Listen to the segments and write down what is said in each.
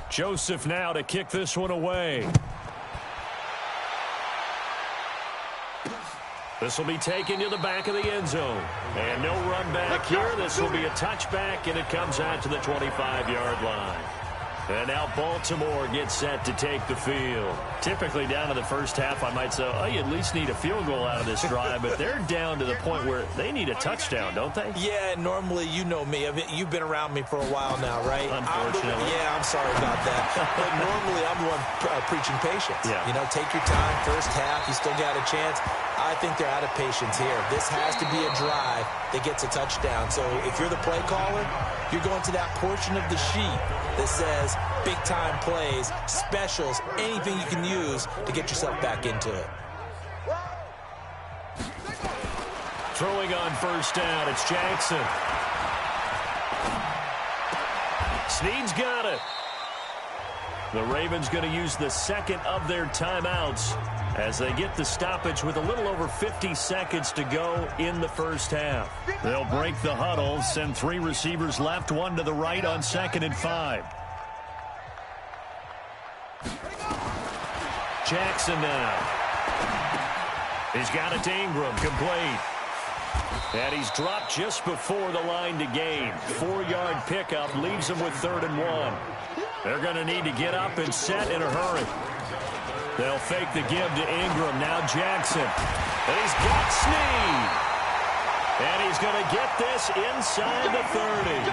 Joseph now to kick this one away. This will be taken to the back of the end zone. And no run back here. This will be a touchback, and it comes out to the 25-yard line. And now Baltimore gets set to take the field. Typically down to the first half, I might say, oh, you at least need a field goal out of this drive. But they're down to the point where they need a touchdown, don't they? Yeah, normally, you know me. You've been around me for a while now, right? Unfortunately. I'm sorry about that. But normally, I'm the one preaching patience. Yeah. You know, take your time. First half, you still got a chance. I think they're out of patience here. This has to be a drive that gets a touchdown. So if you're the play caller, you're going to that portion of the sheet that says big-time plays, specials, anything you can use to get yourself back into it. Throwing on first down, it's Jackson. Snead's got it. The Ravens going to use the second of their timeouts as they get the stoppage with a little over 50 seconds to go in the first half. They'll break the huddle, send three receivers left, one to the right on 2nd and 5. Jackson now. He's got it to Ingram, complete. And he's dropped just before the line to gain. 4-yard pickup leaves him with 3rd and 1. They're going to need to get up and set in a hurry. They'll fake the give to Ingram. Now Jackson. And he's got Snead. And he's going to get this inside the 30.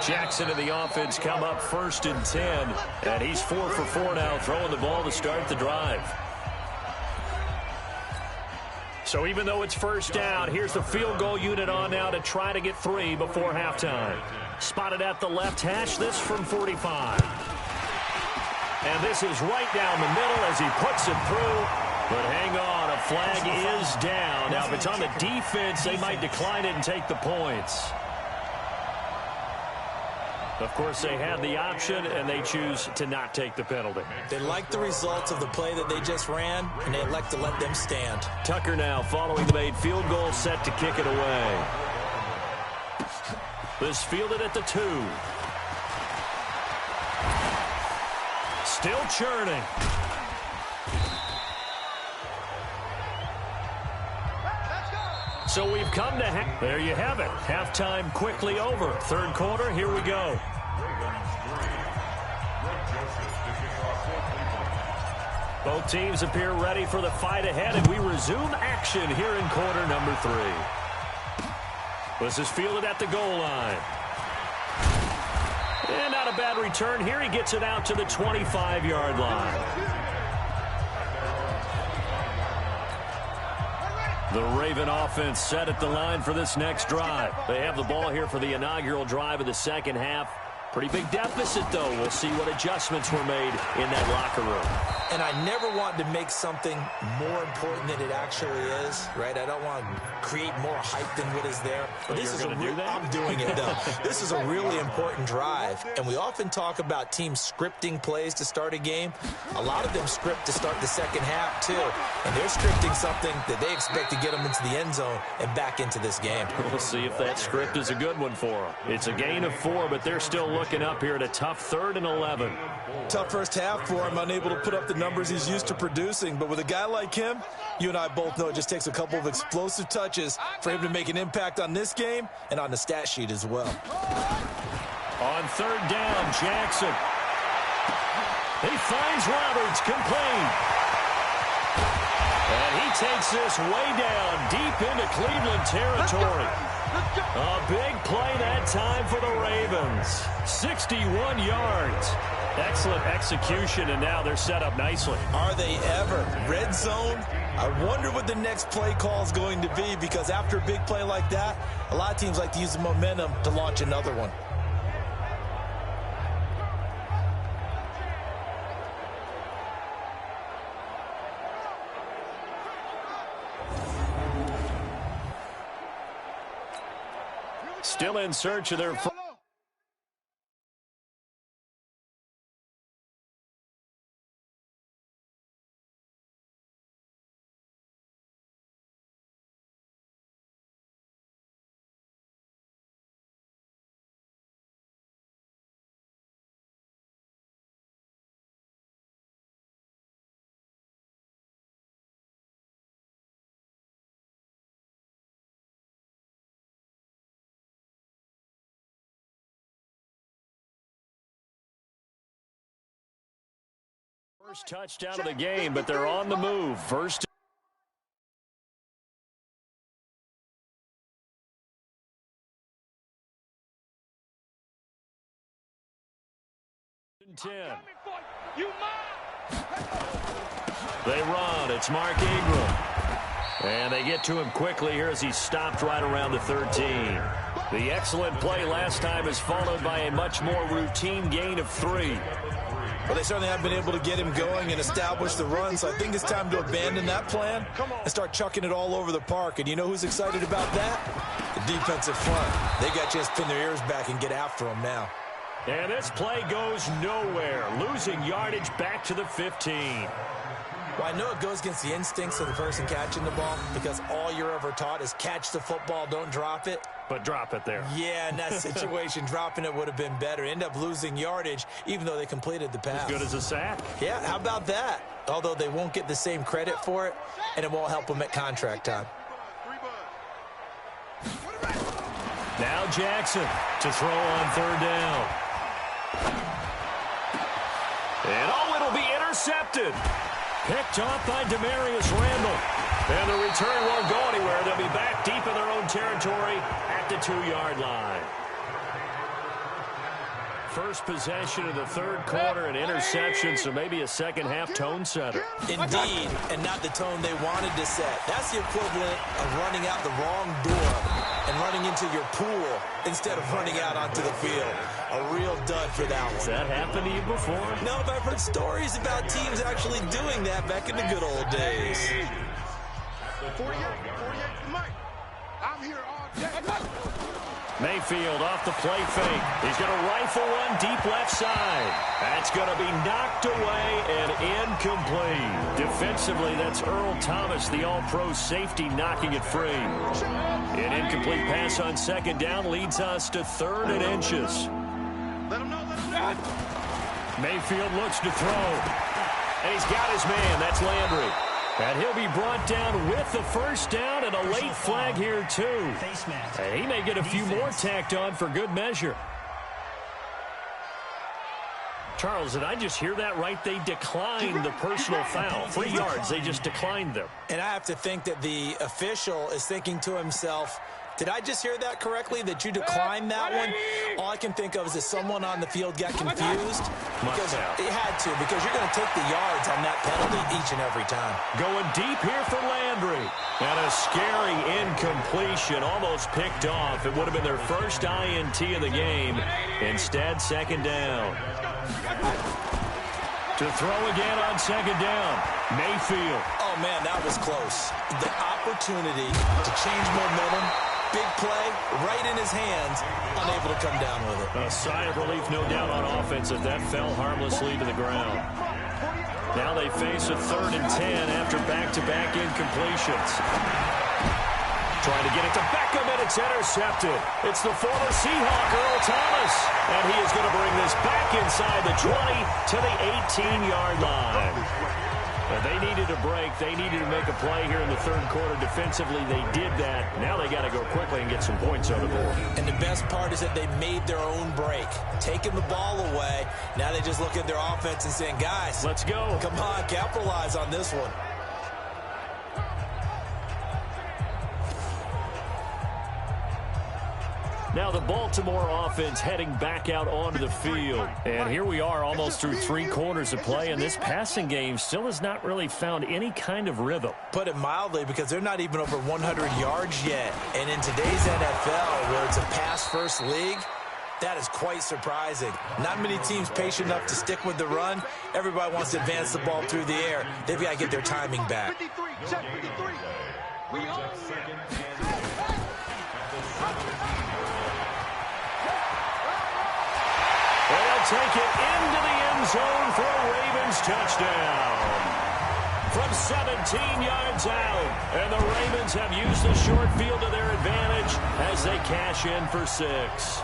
Jackson and the offense come up 1st and 10. And he's 4 for 4 now, throwing the ball to start the drive. So even though it's first down, here's the field goal unit on now to try to get 3 before halftime. Spotted at the left hash, this from 45. And this is right down the middle as he puts it through. But hang on, a flag is down. Now, if it's on the defense, they might decline it and take the points. Of course, they had the option, and they choose to not take the penalty. They like the results of the play that they just ran, and they elect to let them stand. Tucker now following the made field goal, set to kick it away. This fielded at the 2. Still churning. So we've come to there you have it. Halftime quickly over. 3rd quarter, here we go. Both teams appear ready for the fight ahead, and we resume action here in quarter number 3. This is fielded at the goal line. And not a bad return here. He gets it out to the 25-yard line. The Raven offense set at the line for this next drive. They have the ball here for the inaugural drive of the second half. Pretty big deficit, though. We'll see what adjustments were made in that locker room. And I never want to make something more important than it actually is, right? I don't want to create more hype than what is there. But this is going to do that? I'm doing it, though. This is a really important drive. And we often talk about teams scripting plays to start a game. A lot of them script to start the second half, too. And they're scripting something that they expect to get them into the end zone and back into this game. We'll see if that script is a good one for them. It's a gain of 4, but they're still looking up here at a tough 3rd and 11. Tough first half for him, unable to put up the numbers he's used to producing. But with a guy like him, you and I both know it just takes a couple of explosive touches for him to make an impact on this game and on the stat sheet as well. On 3rd down, Jackson. He finds Roberts, complete. And he takes this way down, deep into Cleveland territory. A big play that time for the Ravens. 61 yards. Excellent execution, and now they're set up nicely. Are they ever? Red zone? I wonder what the next play call is going to be, because after a big play like that, a lot of teams like to use the momentum to launch another one. Still in search of their First touchdown of the game, but they're on the move. First. And 10. They run. It's Mark Ingram. And they get to him quickly here as he stopped right around the 13. The excellent play last time is followed by a much more routine gain of 3. Well, they certainly have been able to get him going and establish the run, so I think it's time to abandon that plan and start chucking it all over the park. And you know who's excited about that? The defensive front. They got to just pin their ears back and get after him now. And this play goes nowhere, losing yardage back to the 15. Well, I know it goes against the instincts of the person catching the ball because all you're ever taught is catch the football, don't drop it. But drop it there. Yeah, in that situation, dropping it would have been better. End up losing yardage, even though they completed the pass. As good as a sack. Yeah, how about that? Although they won't get the same credit for it, and it won't help them at contract time. Now Jackson to throw on third down. And it'll be intercepted. Picked off by Demarius Randall. And the return won't go anywhere. They'll be back deep in their own territory at the 2-yard line. First possession of the third quarter, an interception, so maybe a second-half tone setter. Indeed, and not the tone they wanted to set. That's the equivalent of running out the wrong door and running into your pool instead of running out onto the field. A real dud for that one. Has that happened to you before? No, but I've heard stories about teams actually doing that back in the good old days. 48, Mike. I'm here all day. Mayfield off the play fake. He's going to rifle one deep left side. That's going to be knocked away and incomplete. Defensively, that's Earl Thomas, the all-pro safety, knocking it free. An incomplete pass on second down leads us to 3rd and inches. Let him know. Mayfield looks to throw. And he's got his man. That's Landry. And he'll be brought down with the first down and a late flag here, too. He may get a few more tacked on for good measure. Charles, did I just hear that right? They declined the personal foul. 3 yards, they just declined them. And I have to think that the official is thinking to himself, did I just hear that correctly, that you declined that one? All I can think of is that someone on the field got confused. Because it had to, because you're going to take the yards on that penalty each and every time. Going deep here for Landry. And a scary incompletion, almost picked off. It would have been their first INT of the game. Instead, second down. To throw again on second down. Mayfield. Oh, man, that was close. The opportunity to change momentum. Big play, right in his hands, unable to come down with it. A sigh of relief, no doubt, on offense as that fell harmlessly to the ground. Now they face a 3rd and 10 after back-to-back incompletions. Trying to get it to Beckham, and it's intercepted. It's the former Seahawk, Earl Thomas. And he is going to bring this back inside the 20 to the 18-yard line. They needed a break. They needed to make a play here in the 3rd quarter. Defensively, they did that. Now they got to go quickly and get some points on the board. And the best part is that they made their own break. Taking the ball away. Now they just look at their offense and saying, guys, let's go. Come on, capitalize on this one. Now the Baltimore offense heading back out onto the field. And here we are almost through 3 quarters of play, and this passing game still has not really found any kind of rhythm. Put it mildly, because they're not even over 100 yards yet. And in today's NFL, where it's a pass-first league, that is quite surprising. Not many teams patient enough to stick with the run. Everybody wants to advance the ball through the air. They've got to get their timing back. 53, check 53. We on. They'll take it into the end zone for a Ravens touchdown. From 17 yards out. And the Ravens have used the short field to their advantage as they cash in for 6.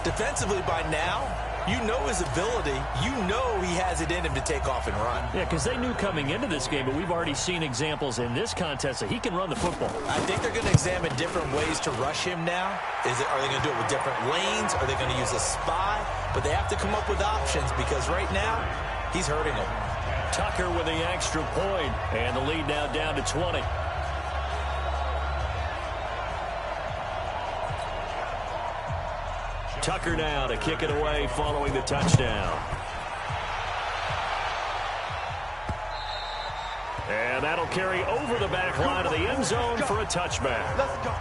Defensively by now, you know his ability. You know he has it in him to take off and run. Yeah, because they knew coming into this game, but we've already seen examples in this contest that he can run the football. I think they're going to examine different ways to rush him now. Are they going to do it with different lanes? Are they going to use a spy? but they have to come up with options because right now, he's hurting them. Tucker with the extra point, and the lead now down to 20. Tucker now to kick it away following the touchdown. And that'll carry over the back line of the end zone for a touchback. Let's go.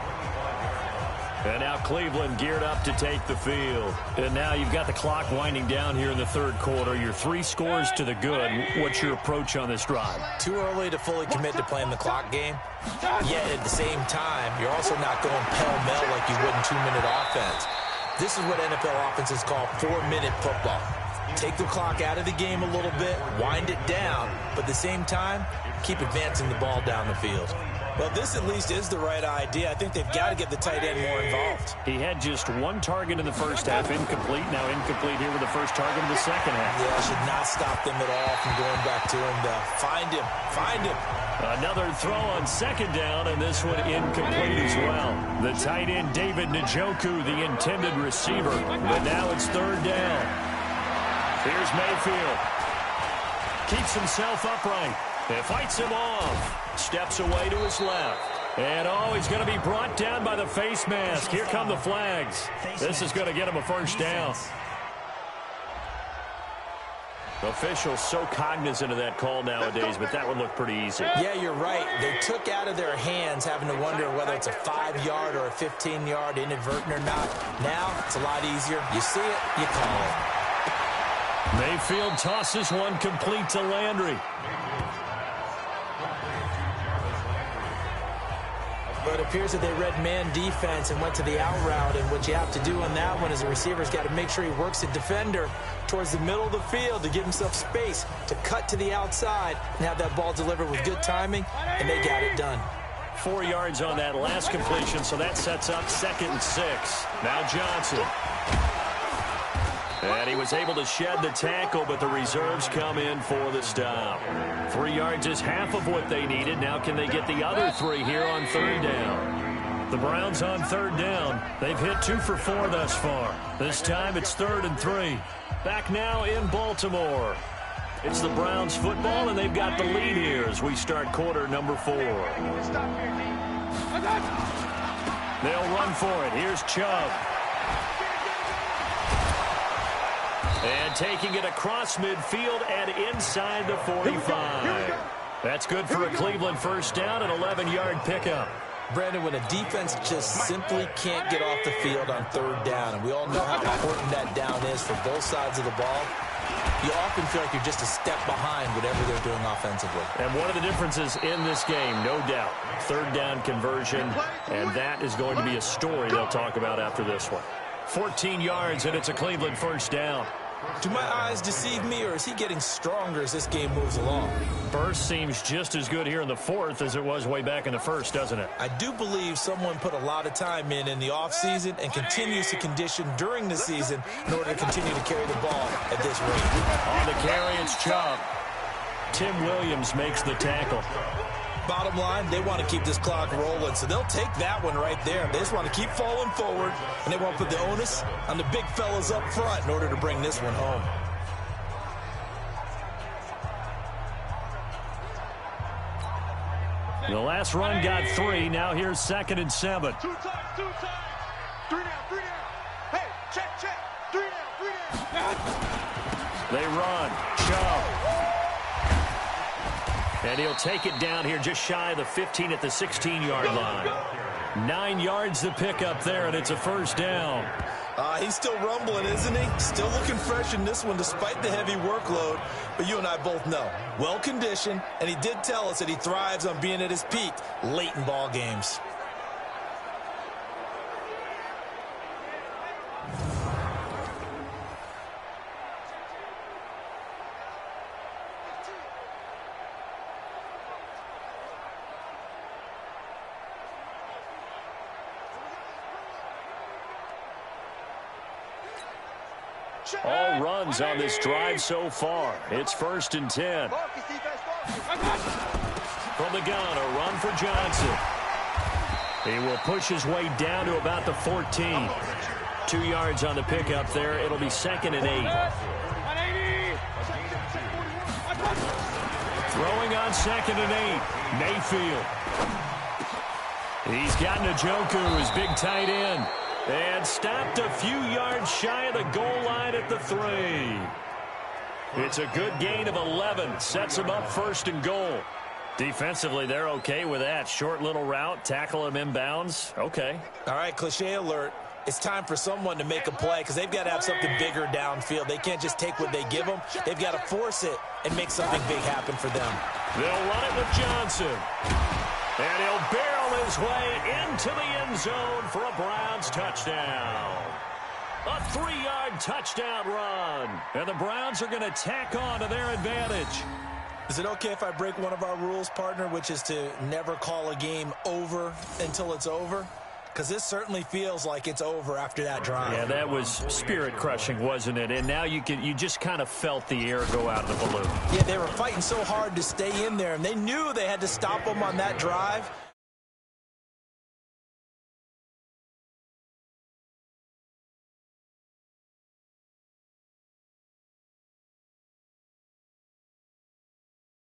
And now Cleveland geared up to take the field. And now you've got the clock winding down here in the third quarter. Your 3 scores to the good. What's your approach on this drive? Too early to fully commit to playing the clock game. Yet at the same time, you're also not going pell-mell like you would in 2-minute offense. This is what NFL offenses call 4-minute football. Take the clock out of the game a little bit, wind it down, but at the same time, keep advancing the ball down the field. Well, this at least is the right idea. I think they've got to get the tight end more involved. He had just 1 target in the first half, incomplete. Now incomplete here with the first target in the second half. Yeah, should not stop them at all from going back to him to find him. Find him. Another throw on second down, and this one incomplete as well. The tight end, David Njoku, the intended receiver. But now it's third down. Here's Mayfield. Keeps himself upright. And fights him off. Steps away to his left. And, oh, he's going to be brought down by the face mask. Here come the flags. This is going to get him a first down. Officials so cognizant of that call nowadays, but that would look pretty easy. Yeah, you're right. They took out of their hands having to wonder whether it's a 5-yard or a 15-yard inadvertent or not. Now it's a lot easier. You see it, you call it. Mayfield tosses one complete to Landry. But it appears that they read man defense and went to the out route, and what you have to do on that one is the receiver's got to make sure he works the defender towards the middle of the field to give himself space to cut to the outside and have that ball delivered with good timing, and they got it done. 4 yards on that last completion, so that sets up 2nd and 6. Now Johnson. And he was able to shed the tackle, but the reserves come in for the stop. 3 yards is half of what they needed. Now can they get the other 3 here on third down? The Browns on third down. They've hit 2 for 4 thus far. This time it's 3rd and 3. Back now in Baltimore. It's the Browns football, and they've got the lead here as we start quarter number 4. They'll run for it. Here's Chubb. And taking it across midfield and inside the 45. That's good for a Cleveland first down, an 11-yard pickup. Brandon, when a defense just simply can't get off the field on third down, and we all know how important that down is for both sides of the ball, you often feel like you're just a step behind whatever they're doing offensively. And one of the differences in this game, no doubt, third down conversion, and that is going to be a story they'll talk about after this one. 14 yards, and it's a Cleveland first down. Do my eyes deceive me, or is he getting stronger as this game moves along? Burst seems just as good here in the 4th as it was way back in the 1st, doesn't it? I do believe someone put a lot of time in the offseason and continues to condition during the season in order to continue to carry the ball at this rate. On the carry, it's Chubb. Tim Williams makes the tackle. Bottom line, they want to keep this clock rolling, so they'll take that one right there. They just want to keep falling forward, and they won't put the onus on the big fellas up front in order to bring this one home. The last run got 3. Now here's 2nd and 7. 2 times, 2 times. 3 down, 3 down. Hey, check, check. 3 down, 3 down. They run. Chubb. And he'll take it down here just shy of the 15 at the 16-yard line. 9 yards to pick up there, and it's a first down. He's still rumbling, isn't he? Still looking fresh in this one despite the heavy workload. But you and I both know, well-conditioned, and he did tell us that he thrives on being at his peak late in ball games. All runs on this drive so far. It's 1st and 10. From the gun, a run for Johnson. He will push his way down to about the 14. 2 yards on the pickup there. It'll be 2nd and 8. 180. Throwing on 2nd and 8. Mayfield. He's got Njoku, his big tight end. And stopped a few yards shy of the goal line at the 3. It's a good gain of 11. Sets him up 1st and goal. Defensively, they're okay with that. Short little route, tackle him inbounds. Okay. All right, cliche alert. It's time for someone to make a play because they've got to have something bigger downfield. They can't just take what they give them. They've got to force it and make something big happen for them. They'll run it with Johnson. And he'll barrel his way into the end zone for a Browns touchdown. A 3-yard touchdown run. And the Browns are going to tack on to their advantage. Is it okay if I break one of our rules, partner, which is to never call a game over until it's over? Because this certainly feels like it's over after that drive. Yeah, that was spirit-crushing, wasn't it? And now you just kind of felt the air go out of the balloon. Yeah, they were fighting so hard to stay in there, and they knew they had to stop them on that drive.